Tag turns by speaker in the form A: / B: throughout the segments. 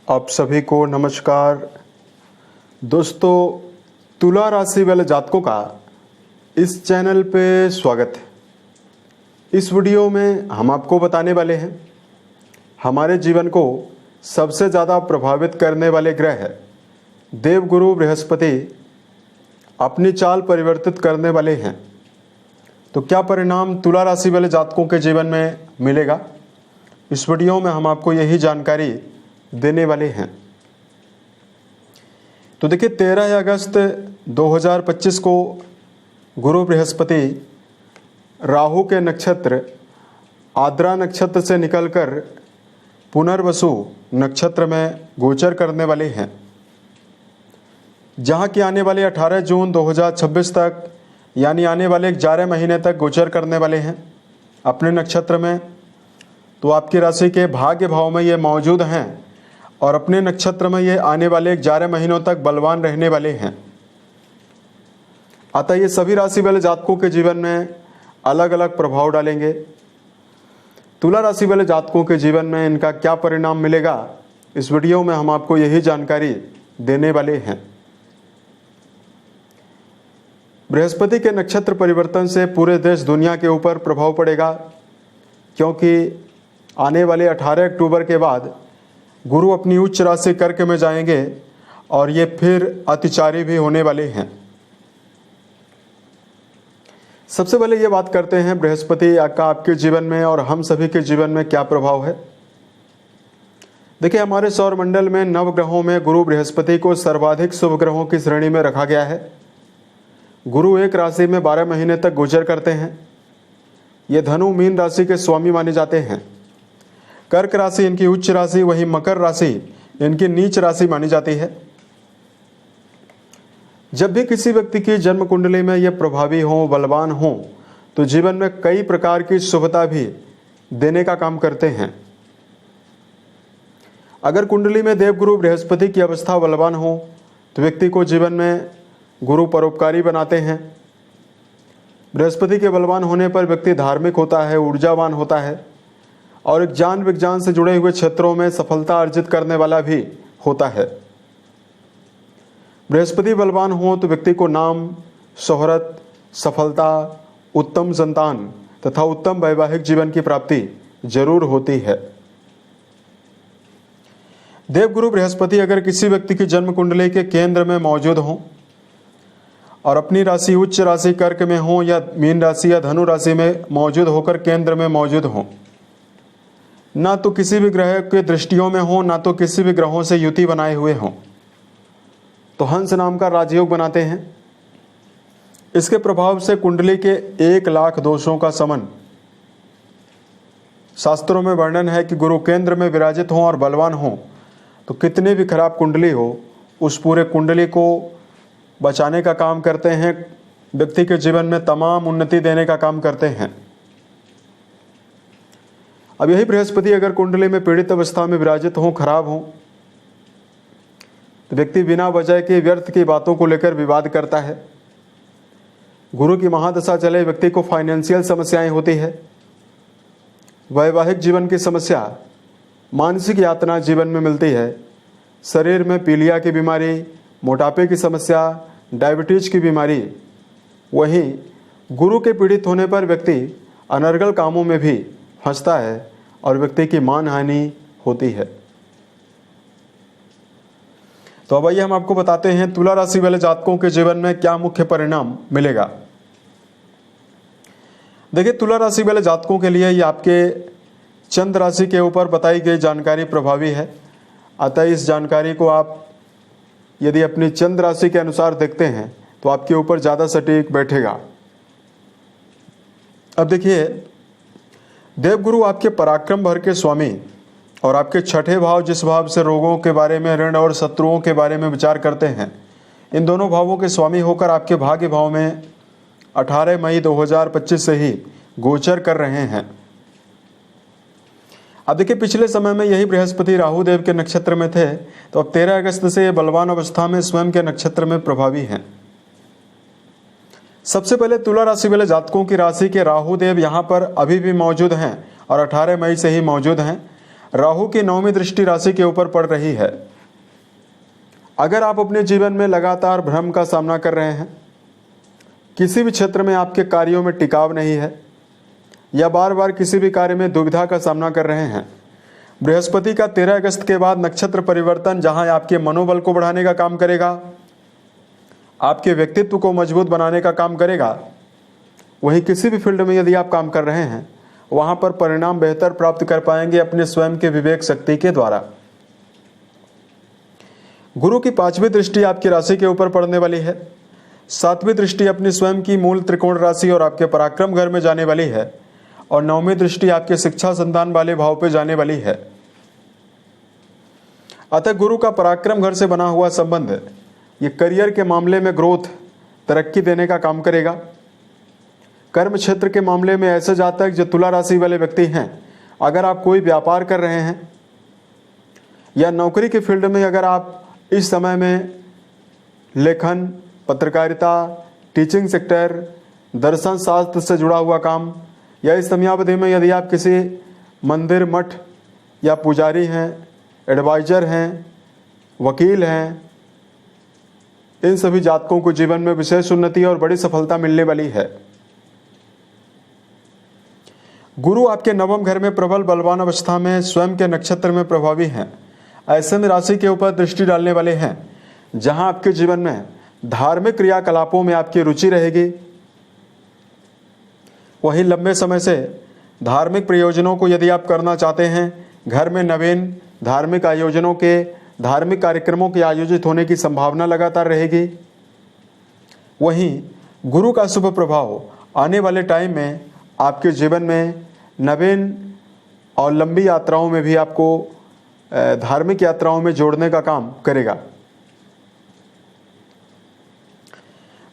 A: आप सभी को नमस्कार। दोस्तों, तुला राशि वाले जातकों का इस चैनल पे स्वागत है। इस वीडियो में हम आपको बताने वाले हैं हमारे जीवन को सबसे ज़्यादा प्रभावित करने वाले ग्रह देवगुरु बृहस्पति अपनी चाल परिवर्तित करने वाले हैं। तो क्या परिणाम तुला राशि वाले जातकों के जीवन में मिलेगा, इस वीडियो में हम आपको यही जानकारी देने वाले हैं। तो देखिए, 13 अगस्त 2025 को गुरु बृहस्पति राहु के नक्षत्र आद्रा नक्षत्र से निकलकर पुनर्वसु नक्षत्र में गोचर करने वाले हैं, जहां की आने वाले 18 जून 2026 तक यानी आने वाले 11 महीने तक गोचर करने वाले हैं अपने नक्षत्र में। तो आपकी राशि के भाग्य भाव में ये मौजूद हैं और अपने नक्षत्र में ये आने वाले 11 महीनों तक बलवान रहने वाले हैं। अतः ये सभी राशि वाले जातकों के जीवन में अलग अलग प्रभाव डालेंगे। तुला राशि वाले जातकों के जीवन में इनका क्या परिणाम मिलेगा, इस वीडियो में हम आपको यही जानकारी देने वाले हैं। बृहस्पति के नक्षत्र परिवर्तन से पूरे देश दुनिया के ऊपर प्रभाव पड़ेगा, क्योंकि आने वाले 18 अक्टूबर के बाद गुरु अपनी उच्च राशि कर्क में जाएंगे और ये फिर अतिचारी भी होने वाले हैं। सबसे पहले ये बात करते हैं बृहस्पति का आपके जीवन में और हम सभी के जीवन में क्या प्रभाव है। देखिए, हमारे सौर मंडल में नवग्रहों में गुरु बृहस्पति को सर्वाधिक शुभ ग्रहों की श्रेणी में रखा गया है। गुरु एक राशि में 12 महीने तक गोचर करते हैं। ये धनु मीन राशि के स्वामी माने जाते हैं। कर्क राशि इनकी उच्च राशि, वही मकर राशि इनकी नीच राशि मानी जाती है। जब भी किसी व्यक्ति की जन्म कुंडली में ये प्रभावी हो, बलवान हो, तो जीवन में कई प्रकार की शुभता भी देने का काम करते हैं। अगर कुंडली में देवगुरु बृहस्पति की अवस्था बलवान हो तो व्यक्ति को जीवन में गुरु परोपकारी बनाते हैं। बृहस्पति के बलवान होने पर व्यक्ति धार्मिक होता है, ऊर्जावान होता है और एक ज्ञान विज्ञान से जुड़े हुए क्षेत्रों में सफलता अर्जित करने वाला भी होता है। बृहस्पति बलवान हो तो व्यक्ति को नाम, शोहरत, सफलता, उत्तम संतान तथा उत्तम वैवाहिक जीवन की प्राप्ति जरूर होती है। देवगुरु बृहस्पति अगर किसी व्यक्ति की जन्म कुंडली के केंद्र में मौजूद हों और अपनी राशि उच्च राशि कर्क में हो या मीन राशि या धनु राशि में मौजूद होकर केंद्र में मौजूद हों, ना तो किसी भी ग्रह के दृष्टियों में हो, ना तो किसी भी ग्रहों से युति बनाए हुए हों, तो हंस नाम का राजयोग बनाते हैं। इसके प्रभाव से कुंडली के 1 लाख दोषों का समन शास्त्रों में वर्णन है कि गुरु केंद्र में विराजित हों और बलवान हों तो कितनी भी खराब कुंडली हो, उस पूरे कुंडली को बचाने का काम करते हैं, व्यक्ति के जीवन में तमाम उन्नति देने का काम करते हैं। अब यही बृहस्पति अगर कुंडली में पीड़ित अवस्था में विराजित हो, खराब हो, तो व्यक्ति बिना वजह के व्यर्थ की बातों को लेकर विवाद करता है। गुरु की महादशा चले व्यक्ति को फाइनेंशियल समस्याएं होती है, वैवाहिक जीवन की समस्या, मानसिक यातना जीवन में मिलती है, शरीर में पीलिया की बीमारी, मोटापे की समस्या, डायबिटीज की बीमारी। वहीं गुरु के पीड़ित होने पर व्यक्ति अनर्गल कामों में भी फंसता है और व्यक्ति की मान हानि होती है। तो अब आइए हम आपको बताते हैं तुला राशि वाले जातकों के जीवन में क्या मुख्य परिणाम मिलेगा। देखिए, तुला राशि वाले जातकों के लिए ये आपके चंद्र राशि के ऊपर बताई गई जानकारी प्रभावी है। अतः इस जानकारी को आप यदि अपनी चंद्र राशि के अनुसार देखते हैं तो आपके ऊपर ज़्यादा सटीक बैठेगा। अब देखिए, देवगुरु आपके पराक्रम भर के स्वामी और आपके छठे भाव, जिस भाव से रोगों के बारे में, ऋण और शत्रुओं के बारे में विचार करते हैं, इन दोनों भावों के स्वामी होकर आपके भाग्य भाव में 18 मई 2025 से ही गोचर कर रहे हैं। अब देखिए, पिछले समय में यही बृहस्पति राहु देव के नक्षत्र में थे, तो अब 13 अगस्त से ये बलवान अवस्था में स्वयं के नक्षत्र में प्रभावी हैं। सबसे पहले तुला राशि वाले जातकों की राशि के राहु देव यहाँ पर अभी भी मौजूद हैं और 18 मई से ही मौजूद हैं। राहु की 9वीं दृष्टि राशि के ऊपर पड़ रही है। अगर आप अपने जीवन में लगातार भ्रम का सामना कर रहे हैं, किसी भी क्षेत्र में आपके कार्यों में टिकाव नहीं है, या बार बार किसी भी कार्य में दुविधा का सामना कर रहे हैं, बृहस्पति का 13 अगस्त के बाद नक्षत्र परिवर्तन जहां आपके मनोबल को बढ़ाने का काम करेगा, आपके व्यक्तित्व को मजबूत बनाने का काम करेगा, वहीं किसी भी फील्ड में यदि आप काम कर रहे हैं वहां पर परिणाम बेहतर प्राप्त कर पाएंगे अपने स्वयं के विवेक शक्ति के द्वारा। गुरु की 5वीं दृष्टि आपकी राशि के ऊपर पड़ने वाली है। 7वीं दृष्टि अपनी स्वयं की मूल त्रिकोण राशि और आपके पराक्रम घर में जाने वाली है, और 9वीं दृष्टि आपके शिक्षा संतान वाले भाव पे जाने वाली है। अतः गुरु का पराक्रम घर से बना हुआ संबंध ये करियर के मामले में ग्रोथ, तरक्की देने का काम करेगा। कर्म क्षेत्र के मामले में ऐसे जातक जो तुला राशि वाले व्यक्ति हैं, अगर आप कोई व्यापार कर रहे हैं या नौकरी के फील्ड में अगर आप इस समय में लेखन, पत्रकारिता, टीचिंग सेक्टर, दर्शन शास्त्र से जुड़ा हुआ काम, या इस समयावधि में यदि आप किसी मंदिर, मठ या पुजारी हैं, एडवाइजर हैं, वकील हैं, इन सभी जातकों को जीवन में विशेष उन्नति और बड़ी सफलता मिलने वाली है। गुरु आपके 9वें घर में प्रबल बलवान अवस्था में स्वयं के नक्षत्र में प्रभावी हैं। ऐसे में राशि के ऊपर दृष्टि डालने वाले हैं जहां आपके जीवन में धार्मिक क्रियाकलापों में आपकी रुचि रहेगी। वहीं लंबे समय से धार्मिक प्रयोजनों को यदि आप करना चाहते हैं, घर में नवीन धार्मिक आयोजनों के, धार्मिक कार्यक्रमों के आयोजित होने की संभावना लगातार रहेगी। वहीं गुरु का शुभ प्रभाव आने वाले टाइम में आपके जीवन में नवीन और लंबी यात्राओं में भी आपको धार्मिक यात्राओं में जोड़ने का काम करेगा।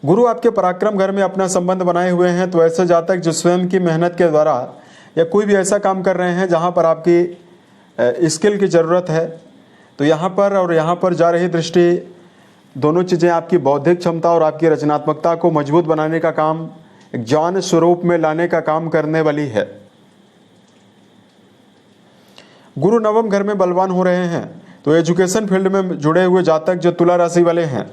A: गुरु आपके पराक्रम घर में अपना संबंध बनाए हुए हैं, तो ऐसे जातक जो स्वयं की मेहनत के द्वारा या कोई भी ऐसा काम कर रहे हैं जहां पर आपकी स्किल की ज़रूरत है, तो यहाँ पर और यहाँ पर जा रही दृष्टि दोनों चीज़ें आपकी बौद्धिक क्षमता और आपकी रचनात्मकता को मजबूत बनाने का काम, एक ज्ञान स्वरूप में लाने का काम करने वाली है। गुरु 9वें घर में बलवान हो रहे हैं, तो एजुकेशन फील्ड में जुड़े हुए जातक जो तुला राशि वाले हैं,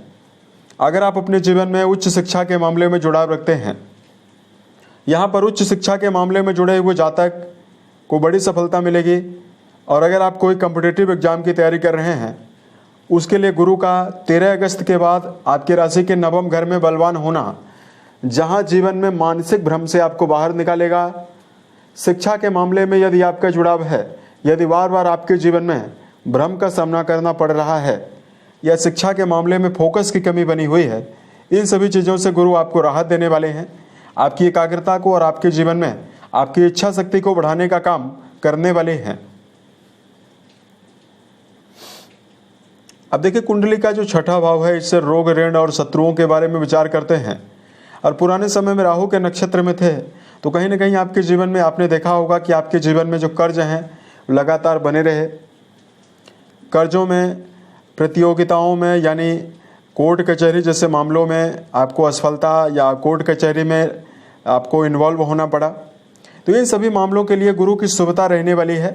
A: अगर आप अपने जीवन में उच्च शिक्षा के मामले में जुड़ाव रखते हैं, यहाँ पर उच्च शिक्षा के मामले में जुड़े हुए जातक को बड़ी सफलता मिलेगी। और अगर आप कोई कॉम्पिटिटिव एग्जाम की तैयारी कर रहे हैं, उसके लिए गुरु का 13 अगस्त के बाद आपकी राशि के 9वें घर में बलवान होना, जहाँ जीवन में मानसिक भ्रम से आपको बाहर निकालेगा। शिक्षा के मामले में यदि आपका जुड़ाव है, यदि बार बार आपके जीवन में भ्रम का सामना करना पड़ रहा है या शिक्षा के मामले में फोकस की कमी बनी हुई है, इन सभी चीज़ों से गुरु आपको राहत देने वाले हैं। आपकी एकाग्रता को और आपके जीवन में आपकी इच्छा शक्ति को बढ़ाने का काम करने वाले हैं। अब देखिए, कुंडली का जो 6ठा भाव है, इससे रोग, ऋण और शत्रुओं के बारे में विचार करते हैं। और पुराने समय में राहु के नक्षत्र में थे, तो कहीं ना कहीं आपके जीवन में आपने देखा होगा कि आपके जीवन में जो कर्ज हैं लगातार बने रहे। कर्जों में, प्रतियोगिताओं में, यानी कोर्ट कचहरी जैसे मामलों में आपको असफलता या कोर्ट कचहरी में आपको इन्वॉल्व होना पड़ा। तो इन सभी मामलों के लिए गुरु की शुभता रहने वाली है।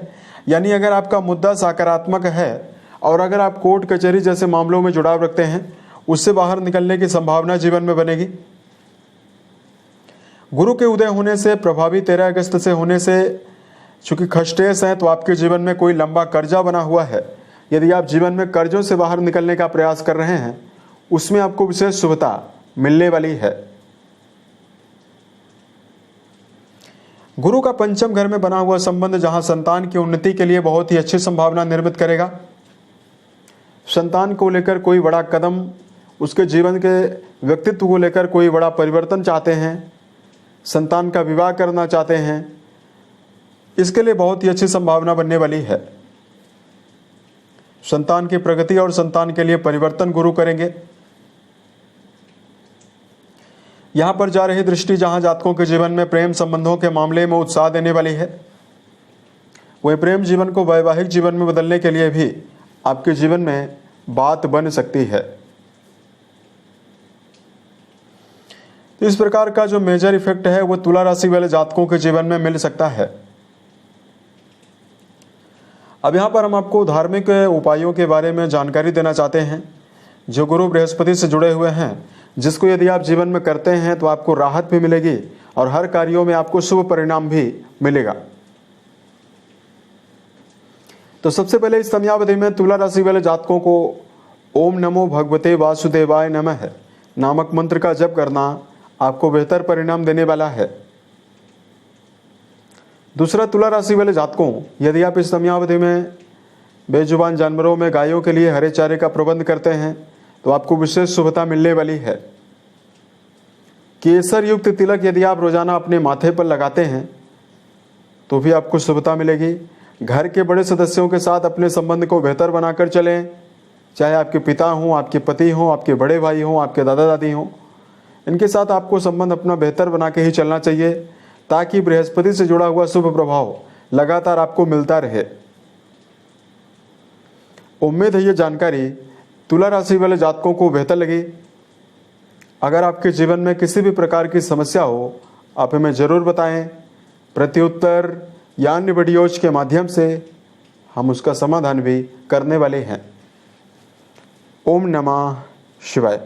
A: यानी अगर आपका मुद्दा सकारात्मक है और अगर आप कोर्ट कचहरी जैसे मामलों में जुड़ाव रखते हैं, उससे बाहर निकलने की संभावना जीवन में बनेगी। गुरु के उदय होने से, प्रभावी 13 अगस्त से होने से, चूंकि खष्टेश है, तो आपके जीवन में कोई लंबा कर्जा बना हुआ है। यदि आप जीवन में कर्जों से बाहर निकलने का प्रयास कर रहे हैं, उसमें आपको विशेष शुभता मिलने वाली है। गुरु का 5वें घर में बना हुआ संबंध जहां संतान की उन्नति के लिए बहुत ही अच्छी संभावना निर्मित करेगा। संतान को लेकर कोई बड़ा कदम, उसके जीवन के व्यक्तित्व को लेकर कोई बड़ा परिवर्तन चाहते हैं, संतान का विवाह करना चाहते हैं, इसके लिए बहुत ही अच्छी संभावना बनने वाली है। संतान की प्रगति और संतान के लिए परिवर्तन गुरु करेंगे। यहां पर जा रही दृष्टि जहां जातकों के जीवन में प्रेम संबंधों के मामले में उत्साह देने वाली है, वह प्रेम जीवन को वैवाहिक जीवन में बदलने के लिए भी आपके जीवन में बात बन सकती है। तो इस प्रकार का जो मेजर इफेक्ट है वो तुला राशि वाले जातकों के जीवन में मिल सकता है। अब यहाँ पर हम आपको धार्मिक उपायों के बारे में जानकारी देना चाहते हैं जो गुरु बृहस्पति से जुड़े हुए हैं, जिसको यदि आप जीवन में करते हैं तो आपको राहत भी मिलेगी और हर कार्यों में आपको शुभ परिणाम भी मिलेगा। तो सबसे पहले इस समयावधि में तुला राशि वाले जातकों को ओम नमो भगवते वासुदेवाय नमः नामक मंत्र का जप करना आपको बेहतर परिणाम देने वाला है। दूसरा, तुला राशि वाले जातकों, यदि आप इस समयावधि में बेजुबान जानवरों में गायों के लिए हरे चारे का प्रबंध करते हैं तो आपको विशेष शुभता मिलने वाली है। केसर युक्त तिलक यदि आप रोजाना अपने माथे पर लगाते हैं तो भी आपको शुभता मिलेगी। घर के बड़े सदस्यों के साथ अपने संबंध को बेहतर बनाकर चलें, चाहे आपके पिता हों, आपके पति हों, आपके बड़े भाई हों, आपके दादा दादी हों, इनके साथ आपको संबंध अपना बेहतर बना के ही चलना चाहिए ताकि बृहस्पति से जुड़ा हुआ शुभ प्रभाव लगातार आपको मिलता रहे। उम्मीद है ये जानकारी तुला राशि वाले जातकों को बेहतर लगी। अगर आपके जीवन में किसी भी प्रकार की समस्या हो आप हमें ज़रूर बताएं। प्रत्युत्तर या अन्य वीडियोज के माध्यम से हम उसका समाधान भी करने वाले हैं। ओम नमः शिवाय।